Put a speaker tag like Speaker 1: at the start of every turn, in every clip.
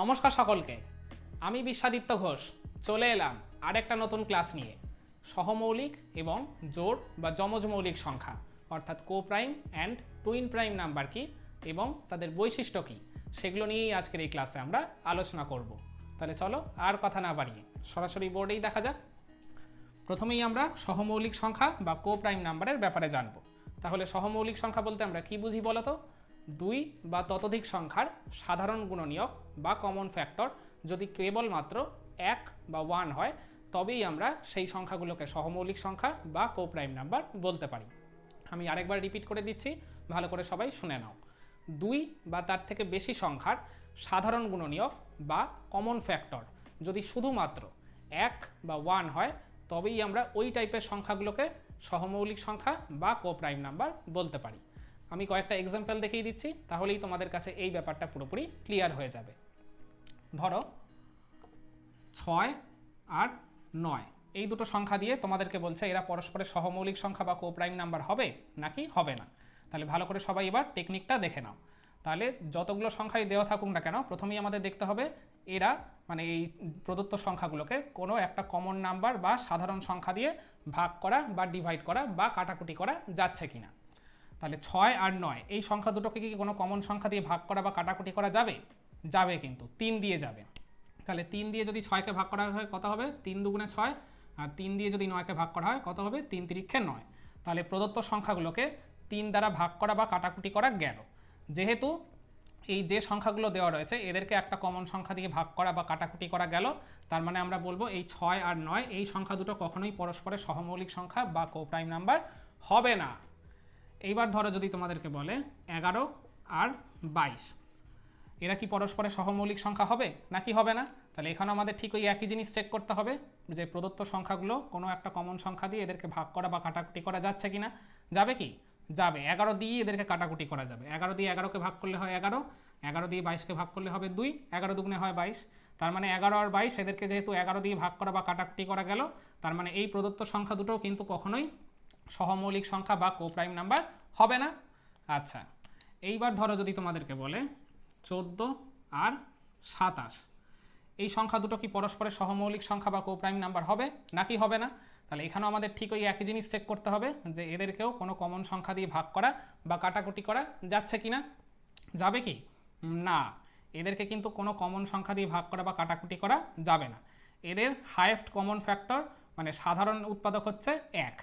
Speaker 1: নমস্কার সকলকে, আমি বিশ্বাদিত্য ঘোষ চলে এলাম আরেকটা নতুন ক্লাস নিয়ে। সহমৌলিক এবং জোড় বা যমজ মৌলিক সংখ্যা অর্থাৎ কোপ্রাইম অ্যান্ড টুইন প্রাইম নাম্বার কি এবং তাদের বৈশিষ্ট্য কী সেগুলো নিয়েই আজকের এই ক্লাসে আমরা আলোচনা করব। তাহলে চলো আর কথা না বাড়িয়ে সরাসরি বোর্ডেই দেখা যাক। প্রথমেই আমরা সহমৌলিক সংখ্যা বা কোপ্রাইম নাম্বারের ব্যাপারে জানব। তাহলে সহমৌলিক সংখ্যা বলতে আমরা কি বুঝি বলতো? দুই বা ততোধিক সংখ্যার সাধারণ গুণনীয়ক বা কমন ফ্যাক্টর যদি কেবলমাত্র এক বা ওয়ান হয় তবেই আমরা সেই সংখ্যাগুলোকে সহমৌলিক সংখ্যা বা কোপ্রাইম নাম্বার বলতে পারি। আমি আরেকবার রিপিট করে দিচ্ছি, ভালো করে সবাই শুনে নাও। দুই বা তার থেকে বেশি সংখ্যার সাধারণ গুণনীয়ক বা কমন ফ্যাক্টর যদি শুধুমাত্র এক বা ওয়ান হয় তবেই আমরা ওই টাইপের সংখ্যাগুলোকে সহমৌলিক সংখ্যা বা কোপ্রাইম নাম্বার বলতে পারি। আমি কয়েকটা এক্সাম্পল দেখিয়ে দিচ্ছি, তাহলেই তোমাদের কাছে এই ব্যাপারটা পুরোপুরি ক্লিয়ার হয়ে যাবে। ধরো 6 আর 9 এই দুটো সংখ্যা দিয়ে তোমাদেরকে বলছে এরা পরস্পরের সহমৌলিক সংখ্যা বা কোপ্রাইম নাম্বার হবে নাকি হবে না। তাহলে ভালো করে সবাই এবার টেকনিকটা দেখে নাও। তাহলে যতগুলো সংখ্যাই দেওয়া থাকুক না কেন, প্রথমেই আমাদের দেখতে হবে এরা মানে এই প্রদত্ত সংখ্যাগুলোকে কোনো একটা কমন নাম্বার বা সাধারণ সংখ্যা দিয়ে ভাগ করা বা ডিভাইড করা বা কাটাকুটি করা যাচ্ছে কিনা। তাহলে 6 আর 9 এই সংখ্যা দুটোকে কি কোনো কমন সংখ্যা দিয়ে ভাগ করা বা কাটাকুটি করা যাবে? যাবে, কিন্তু 3 দিয়ে যাবে। তাহলে 3 দিয়ে যদি 6কে ভাগ করা হয় কত হবে? 3 দুগুণে 6। আর 3 দিয়ে যদি 9কে ভাগ করা হয় কত হবে? 3 তিরিক্ষে 9। তাহলে প্রদত্ত সংখ্যাগুলোকে 3 দ্বারা ভাগ করা বা কাটাকুটি করা গেল। যেহেতু এই যে সংখ্যাগুলো দেওয়া রয়েছে এদেরকে একটা কমন সংখ্যা দিয়ে ভাগ করা বা কাটাকুটি করা গেল, তার মানে আমরা বলবো এই 6 আর 9 এই সংখ্যা দুটো কখনোই পরস্পরের সহমৌলিক সংখ্যা বা কোপ্রাইম নাম্বার হবে না। এইবার ধরো যদি তোমাদেরকে বলে 11 আর 22 এরা কি পরস্পরের সহমৌলিক সংখ্যা হবে নাকি হবে না? তাহলে এখানে আমাদের ঠিক ওই একই জিনিস চেক করতে হবে যে প্রদত্ত সংখ্যাগুলো কোনো একটা কমন সংখ্যা দিয়ে এদেরকে ভাগ করা বা কাটাকুটি করা যাচ্ছে কিনা। যাবে কি? যাবে। 11 দিয়ে এদেরকে কাটাকুটি করা যাবে। 11 দিয়ে 11কে ভাগ করলে হয় 11, 11 দিয়ে 22কে ভাগ করলে হবে 2, 11 দুগুণে হয় 22। তার মানে 11 আর 22 এদেরকে যেহেতু 11 দিয়ে ভাগ করা বা কাটাকুটি করা গেল, তার মানে এই প্রদত্ত সংখ্যা দুটো কিন্তু কখনোই সহমৌলিক সংখ্যা বা কোপ্রাইম নাম্বার হবে না। আচ্ছা, এইবার ধরো যদি তোমাদেরকে বলে 14 আর 27 এই সংখ্যা দুটো কি পরস্পরের সহমৌলিক সংখ্যা বা কোপ্রাইম নাম্বার হবে নাকি হবে না? তাহলে এখানেও আমাদের ঠিক ওই একই জিনিস চেক করতে হবে যে এদেরকেও কোনো কমন সংখ্যা দিয়ে ভাগ করা বা কাটাকুটি করা যাচ্ছে কিনা। যাবে কি? না, এদেরকে কিন্তু কোনো কমন সংখ্যা দিয়ে ভাগ করা বা কাটাকুটি করা যাবে না। এদের হায়েস্ট কমন ফ্যাক্টর মানে সাধারণ উৎপাদক হচ্ছে 1।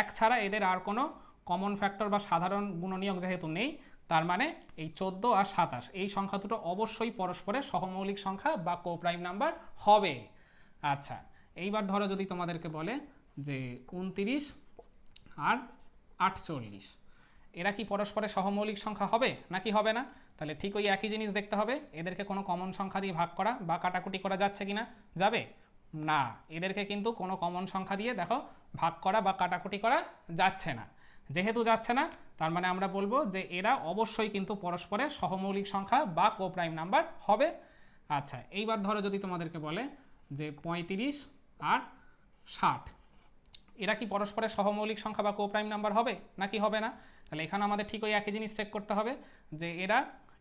Speaker 1: 1 ছাড়া এদের আর কোনো কমন ফ্যাক্টর বা সাধারণ গুণনীয়ক যেহেতু নেই, তার মানে এই 14 আর 27 এই সংখ্যা দুটো অবশ্যই পরস্পরের সহমৌলিক সংখ্যা বা কোপ্রাইম নাম্বার হবে। আচ্ছা, এইবার ধরো যদি তোমাদেরকে বলে যে 29 আর 48 এরা কি পরস্পরের সহমৌলিক সংখ্যা হবে নাকি হবে না? তাহলে ঠিক ওই একই জিনিস দেখতে হবে, এদেরকে কোনো কমন সংখ্যা দিয়ে ভাগ করা বা কাটাকুটি করা যাচ্ছে কিনা। যাবে না, এদেরকে কিন্তু কোনো কমন সংখ্যা দিয়ে দেখো ভাগ করা বা কাটাকুটি করা যাচ্ছে না। যেহেতু যাচ্ছে না, তার মানে আমরা বলবো যে এরা অবশ্যই কিন্তু পরস্পরের সহমৌলিক সংখ্যা বা কোপ্রাইম নাম্বার হবে। আচ্ছা, এইবার ধরো যদি তোমাদেরকে বলে যে 35 আর 60 এরা কি পরস্পরের সহমৌলিক সংখ্যা বা কোপ্রাইম নাম্বার হবে নাকি হবে না? তাহলে এখানে আমাদের ঠিক ওই একই জিনিস চেক করতে হবে যে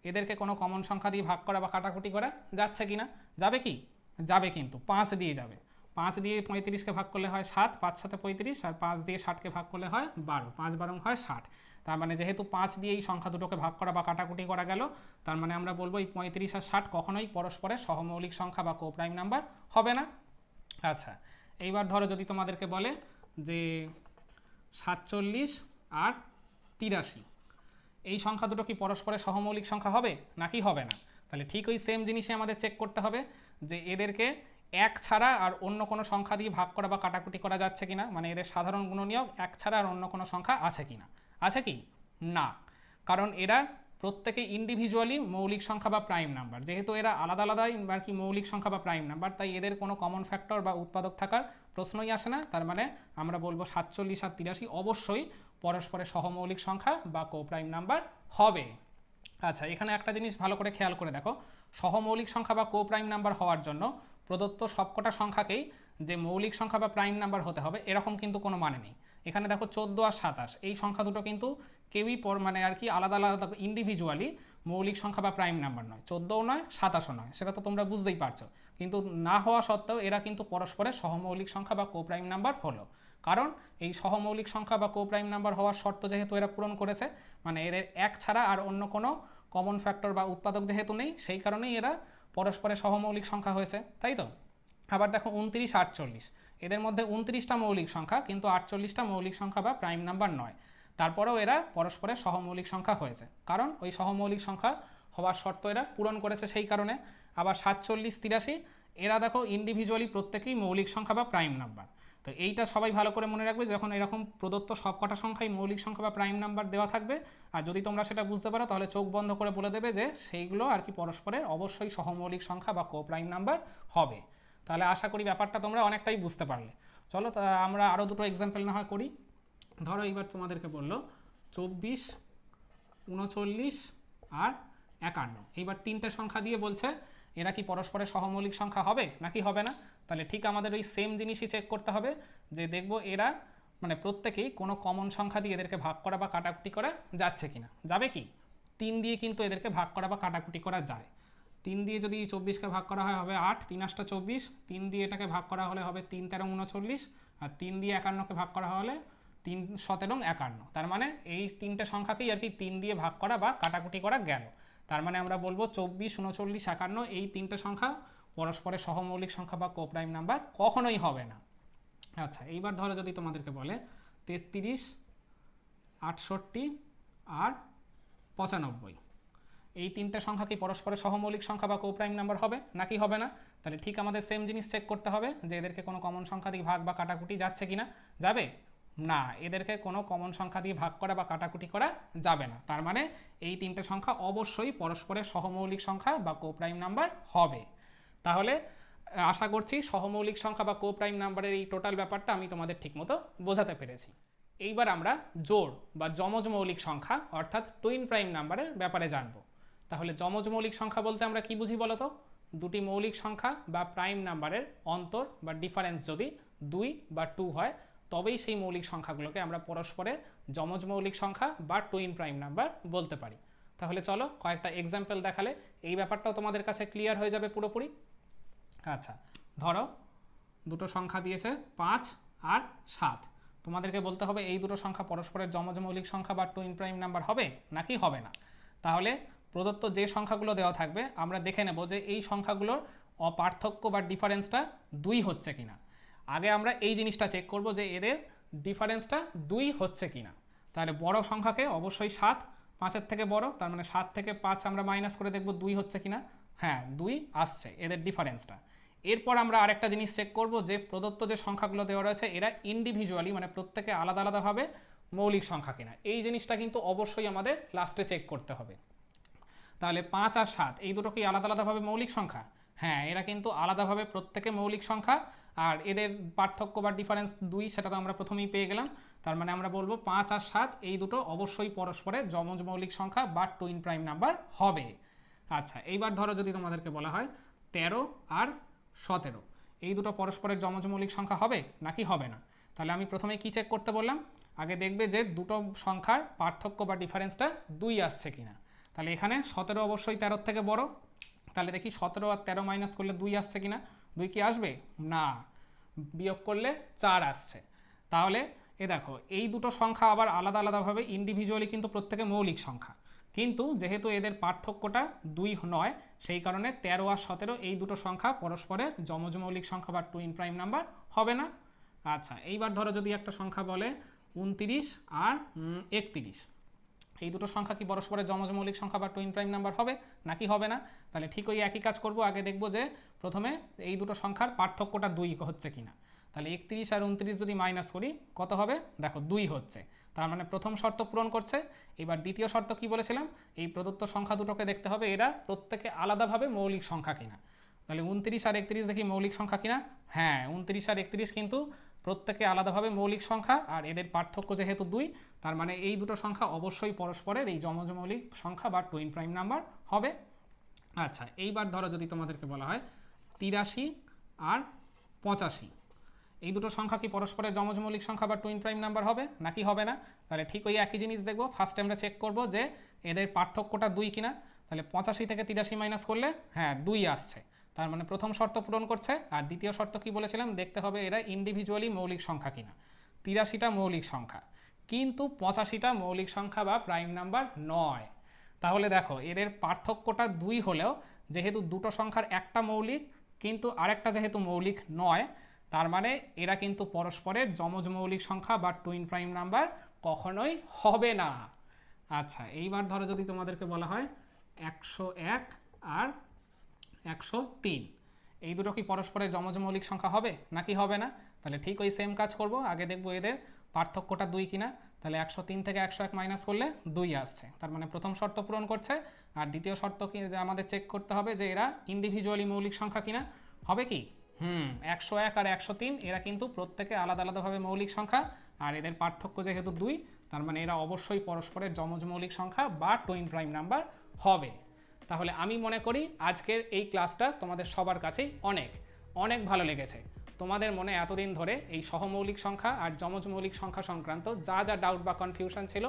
Speaker 1: এদেরকে কোনো কমন সংখ্যা দিয়ে ভাগ করা বা কাটাকুটি করা যাচ্ছে কিনা। যাবে কি? যাবে, কিন্তু 5 দিয়ে যাবে। 5 দিয়ে 35কে ভাগ করলে হয় 7, 5 7 35, আর 5 দিয়ে 60কে ভাগ করলে হয় 12, 5 12 হয় 60। তার মানে যেহেতু 5 দিয়ে এই সংখ্যা দুটোকে ভাগ করা বা কাটাকুটি করা গেল, তার মানে আমরা বলবো এই 35 আর 60 কখনোই পরস্পরের সহমৌলিক সংখ্যা বা কোপ্রাইম নাম্বার হবে না। আচ্ছা, এইবার ধরো যদি তোমাদেরকে বলে যে 47 আর 83 এই সংখ্যা দুটো কি পরস্পরের সহমৌলিক সংখ্যা হবে নাকি হবে না? তাহলে ঠিক ওই সেম জিনিসই আমাদের চেক করতে হবে যে এদেরকে 1 ছাড়া আর অন্য কোনো সংখ্যা দিয়ে ভাগ করা বা কাটাকুটি করা যাচ্ছে কিনা, মানে এদের সাধারণ গুণনীয়ক 1 ছাড়া আর অন্য কোনো সংখ্যা আছে কিনা। আছে কি? না, কারণ এরা প্রত্যেকে ইন্ডিভিজুয়ালি মৌলিক সংখ্যা বা প্রাইম নাম্বার। যেহেতু এরা আলাদা আলাদাই আর কি মৌলিক সংখ্যা বা প্রাইম নাম্বার, তাই এদের কোনো কমন ফ্যাক্টর বা উৎপাদক থাকার প্রশ্নই আসে না। তার মানে আমরা বলবো 47 আর 83 অবশ্যই পরস্পরের সহমৌলিক সংখ্যা বা কোপ্রাইম নাম্বার হবে। আচ্ছা, এখানে একটা জিনিস ভালো করে খেয়াল করে দেখো, সহমৌলিক সংখ্যা বা কোপ্রাইম নাম্বার হওয়ার জন্য প্রদত্ত সবকটা সংখ্যাকেই যে মৌলিক সংখ্যা বা প্রাইম নাম্বার হতে হবে এরকম কিন্তু কোনো মানে নেই। এখানে দেখো 14 আর 27 এই সংখ্যা দুটো কিন্তু কেউই মানে আর কি আলাদা আলাদা ইন্ডিভিজুয়ালি মৌলিক সংখ্যা বা প্রাইম নাম্বার নয়, 14ও নয় 27ও নয়, সেটা তো তোমরা বুঝতেই পারছো। কিন্তু না হওয়া সত্ত্বেও এরা কিন্তু পরস্পরের সহমৌলিক সংখ্যা বা কোপ্রাইম নাম্বার হলো, কারণ এই সহমৌলিক সংখ্যা বা কোপ্রাইম নাম্বার হওয়ার শর্ত যেহেতু এরা পূরণ করেছে, মানে এদের এক ছাড়া আর অন্য কোনো কমন ফ্যাক্টর বা উৎপাদক যেহেতু নেই, সেই কারণেই এরা পরস্পরের সহমৌলিক সংখ্যা হয়েছে, তাই তো। আবার দেখো 29, 48, এদের মধ্যে 29টা মৌলিক সংখ্যা, কিন্তু 48টা মৌলিক সংখ্যা বা প্রাইম নাম্বার নয়, তারপরেও এরা পরস্পরের সহমৌলিক সংখ্যা হয়েছে, কারণ ওই সহমৌলিক সংখ্যা হওয়ার শর্ত এরা পূরণ করেছে সেই কারণে। আবার 47, 83, এরা দেখো ইন্ডিভিজুয়ালি প্রত্যেকেই মৌলিক সংখ্যা বা প্রাইম নাম্বার। তো এইটা সবাই ভালো করে মনে রাখবে, যখন এরকম প্রদত্ত সবকটা সংখ্যাই মৌলিক সংখ্যা বা প্রাইম নাম্বার দেওয়া থাকবে, আর যদি তোমরা সেটা বুঝতে পারো তাহলে চোখ বন্ধ করে বলে দেবে যে সেইগুলো আর কি পরস্পরের অবশ্যই সহমৌলিক সংখ্যা বা কো প্রাইম নাম্বার হবে। তাহলে আশা করি ব্যাপারটা তোমরা অনেকটাই বুঝতে পারলে। চলো তা আমরা আরও দুটো এক্সাম্পল না হয় করি। ধরো এইবার তোমাদেরকে বললো 24, 39 আর 51, এইবার তিনটে সংখ্যা দিয়ে বলছে এরা কি পরস্পরের সহমৌলিক সংখ্যা হবে নাকি হবে না। তাহলে ঠিক আমাদের ওই সেম জিনিসই চেক করতে হবে, যে দেখব এরা মানে প্রত্যেকেই কোনো কমন সংখ্যা দিয়ে এদেরকে ভাগ করা বা কাটাকুটি করা যাচ্ছে কিনা। যাবে কি, 3 দিয়ে কিন্তু এদেরকে ভাগ করা বা কাটাকুটি করা যায়। 3 দিয়ে যদি 24কে ভাগ করা হয় হবে 8, 3 8 24, 3 দিয়ে এটাকে ভাগ করা হলে হবে 3 13 39, আর 3 দিয়ে 51কে ভাগ করা হলে 3 17 51। তার মানে এই তিনটে সংখ্যাকেই আর কি 3 দিয়ে ভাগ করা বা কাটাকুটি করা গেল। তার মানে আমরা বলবো 24, 39, 51 এই তিনটে সংখ্যা পরস্পরের সহমৌলিক সংখ্যা বা কোপ্রাইম নাম্বার কখনোই হবে না। আচ্ছা, এইবার ধরো যদি তোমাদেরকে বলে 33, 68 আর 95, এই তিনটে সংখ্যা কি পরস্পরের সহমৌলিক সংখ্যা বা কোপ্রাইম নাম্বার হবে নাকি হবে না। তাহলে ঠিক আমাদের সেম জিনিস চেক করতে হবে যে এদেরকে কোনো কমন সংখ্যা দিয়ে ভাগ বা কাটাকুটি যাচ্ছে কিনা। যাবে না, এদেরকে কোনো কমন সংখ্যা দিয়ে ভাগ করা বা কাটাকুটি করা যাবে না। তার মানে এই তিনটে সংখ্যা অবশ্যই পরস্পরের সহমৌলিক সংখ্যা বা কোপ্রাইম নাম্বার হবে। তাহলে আশা করছি সহমৌলিক সংখ্যা বা কোপ্রাইম নাম্বারের এই টোটাল ব্যাপারটা আমি তোমাদের ঠিকমতো বোঝাতে পেরেছি। এইবার আমরা জোড় বা যমজ মৌলিক সংখ্যা অর্থাৎ টুইন প্রাইম নাম্বারের ব্যাপারে জানবো। তাহলে যমজ মৌলিক সংখ্যা বলতে আমরা কি বুঝি বলতো, দুটি মৌলিক সংখ্যা বা প্রাইম নাম্বারের অন্তর বা ডিফারেন্স যদি 2 বা 2 হয়, তবেই সেই মৌলিক সংখ্যাগুলোকে আমরা পরস্পরের যমজ মৌলিক সংখ্যা বা টুইন প্রাইম নাম্বার বলতে পারি। তাহলে চলো কয়েকটা এক্সাম্পল দেখালে এই ব্যাপারটাও তোমাদের কাছে ক্লিয়ার হয়ে যাবে পুরোপুরি। আচ্ছা, ধরো দুটো সংখ্যা দিয়েছে 5 আর 7, তোমাদেরকে বলতে হবে এই দুটো সংখ্যা পরস্পরের যমজ মৌলিক সংখ্যা বা টুইন প্রাইম নাম্বার হবে নাকি হবে না। তাহলে প্রদত্ত যে সংখ্যাগুলো দেওয়া থাকবে আমরা দেখে নেব যে এই সংখ্যাগুলোর পার্থক্য বা ডিফারেন্সটা 2 হচ্ছে কিনা। আগে আমরা এই জিনিসটা চেক করব যে এদের ডিফারেন্সটা 2 হচ্ছে কিনা। তাহলে বড় সংখ্যাকে অবশ্যই 7, 5-এর থেকে বড়, তার মানে 7 থেকে 5 আমরা মাইনাস করে দেখব 2 হচ্ছে কিনা। হ্যাঁ, 2 আসছে এদের ডিফারেন্সটা। এরপর আমরা আরেকটা জিনিস চেক করব যে প্রদত্ত যে সংখ্যাগুলো দেওয়া রয়েছে এরা ইন্ডিভিজুয়ালি মানে প্রত্যেকে আলাদা আলাদাভাবে মৌলিক সংখ্যা কিনা। এই জিনিসটা কিন্তু অবশ্যই আমাদের লাস্টে চেক করতে হবে। তাহলে 5 আর 7 এই দুটো কি আলাদা আলাদাভাবে মৌলিক সংখ্যা? হ্যাঁ, এরা কিন্তু আলাদাভাবে প্রত্যেকে মৌলিক সংখ্যা, আর এদের পার্থক্য বা ডিফারেন্স 2 সেটা তো আমরা প্রথমেই পেয়ে গেলাম। তার মানে আমরা বলবো 5 আর 7 এই দুটো অবশ্যই পরস্পরের যমজ মৌলিক সংখ্যা বা টুইন প্রাইম নাম্বার হবে। আচ্ছা, এইবার ধরো যদি তোমাদেরকে বলা হয় 13 আর 17, এই দুটো পরস্পরের যমজ মৌলিক সংখ্যা হবে নাকি হবে না। তাহলে আমি প্রথমে কি চেক করতে বললাম, আগে দেখবে যে দুটো সংখ্যার পার্থক্য বা ডিফারেন্সটা 2 আসছে কিনা। তাহলে এখানে 17 অবশ্যই 13 থেকে বড়, তাহলে দেখি 17 আর 13 মাইনাস করলে 2 আসছে কিনা। 2 কি আসবে না, বিয়োগ করলে 4 আসছে। তাহলে এ দেখো এই দুটো সংখ্যা আবার আলাদা আলাদাভাবে ইন্ডিভিজুয়ালি কিন্তু প্রত্যেকে মৌলিক সংখ্যা, কিন্তু যেহেতু এদের পার্থক্যটা 2 নয় সেই কারণে 13 আর 17 এই দুটো সংখ্যা পরস্পরের যমজ মৌলিক সংখ্যা বা টুইন প্রাইম নাম্বার হবে না। আচ্ছা, এইবার ধরো যদি একটা সংখ্যা বলে 29 আর 31, এই দুটো সংখ্যা কি পরস্পরের যমজ মৌলিক সংখ্যা বা টুইন প্রাইম নাম্বার হবে নাকি হবে না। তাহলে ঠিক ওই একই কাজ করব, আগে দেখব যে প্রথমে এই দুটো সংখ্যার পার্থক্যটা 2 হচ্ছে কিনা। তাহলে 31 আর 29 যদি মাইনাস করি কত হবে, দেখো 2 হচ্ছে। তার মানে প্রথম শর্ত পূরণ করছে। এবার দ্বিতীয় শর্ত কি বলেছিলাম, এই প্রদত্ত সংখ্যা দুটোকে দেখতে হবে এরা প্রত্যেকে আলাদাভাবে মৌলিক সংখ্যা কিনা। তাহলে 29 আর 31 দেখি মৌলিক সংখ্যা কিনা। হ্যাঁ, 29 আর 31 কিন্তু প্রত্যেকে আলাদাভাবে মৌলিক সংখ্যা, আর এদের পার্থক্য যেহেতু 2, তার মানে এই দুটো সংখ্যা অবশ্যই পরস্পরের এই যমজ মৌলিক সংখ্যা বা টুইন প্রাইম নাম্বার হবে। আচ্ছা, এইবার ধরো যদি তোমাদেরকে বলা হয় 83 আর 85, এই দুটো সংখ্যা কি পরস্পরের যমজ মৌলিক সংখ্যা বা টুইন প্রাইম নাম্বার হবে নাকি হবে না। তাহলে ঠিক ওই একই জিনিস দেখব, ফার্স্টে আমরা চেক করব যে এদের পার্থক্যটা 2 কিনা। তাহলে 85 থেকে 83 মাইনাস করলে হ্যাঁ 2 আসছে, তার মানে প্রথম শর্ত পূরণ করছে। আর দ্বিতীয় শর্ত কি বলেছিলাম, দেখতে হবে এরা ইন্ডিভিজুয়ালি মৌলিক সংখ্যা কিনা। 83টা মৌলিক সংখ্যা, কিন্তু 85টা মৌলিক সংখ্যা বা প্রাইম নাম্বার নয়। তাহলে দেখো এদের পার্থক্যটা 2 হলেও যেহেতু দুটো সংখ্যার একটা মৌলিক কিন্তু আরেকটা যেহেতু মৌলিক নয়, তার মানে এরা কিন্তু পরস্পরের যমজ মৌলিক সংখ্যা বা টুইন প্রাইম নাম্বার কখনোই হবে না। আচ্ছা, এইবার ধরো যদি তোমাদেরকে বলা হয় 101 আর 103, এই দুটো কি পরস্পরের যমজ মৌলিক সংখ্যা হবে নাকি হবে না? তাহলে ঠিক ওই সেম কাজ করব, আগে দেখবো এদের পার্থক্যটা 2 কিনা। তাহলে 103 থেকে 101 মাইনাস করলে 2 আসছে, তার মানে প্রথম শর্ত পূরণ করছে। আর দ্বিতীয় শর্ত কি আমাদের চেক করতে হবে যে এরা ইন্ডিভিজুয়ালি মৌলিক সংখ্যা কিনা। হবে কি? 101 আর 103 এরা কিন্তু প্রত্যেকে আলাদা আলাদাভাবে মৌলিক সংখ্যা, আর এদের পার্থক্য যেহেতু 2, তার মানে এরা অবশ্যই পরস্পরের যমজ মৌলিক সংখ্যা বা টুইন প্রাইম নাম্বার হবে। তাহলে আমি মনে করি আজকের এই ক্লাসটা তোমাদের সবার কাছেই অনেক অনেক ভালো লেগেছে। তোমাদের মনে এতদিন ধরে এই সহমৌলিক সংখ্যা আর যমজ মৌলিক সংখ্যা সংক্রান্ত যা যা ডাউট বা কনফিউশন ছিল,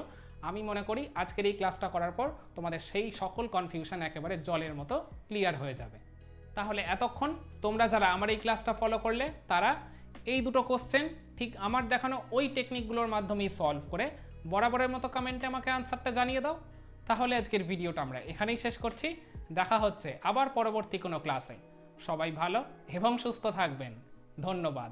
Speaker 1: আমি মনে করি আজকের এই ক্লাসটা করার পর তোমাদের সেই সকল কনফিউশন একেবারে জলের মতো ক্লিয়ার হয়ে যাবে। তাহলে এতক্ষণ তোমরা যারা আমার এই ক্লাসটা ফলো করলে, তারা এই দুটো কোশ্চেন ঠিক আমার দেখানো ওই টেকনিকগুলোর মাধ্যমেই সলভ করে বরাবরের মতো কমেন্টে আমাকে আনসারটা জানিয়ে দাও। তাহলে আজকের ভিডিওটা আমরা এখানেই শেষ করছি। দেখা হচ্ছে আবার পরবর্তী কোনো ক্লাসে। সবাই ভালো এবং সুস্থ থাকবেন। ধন্যবাদ।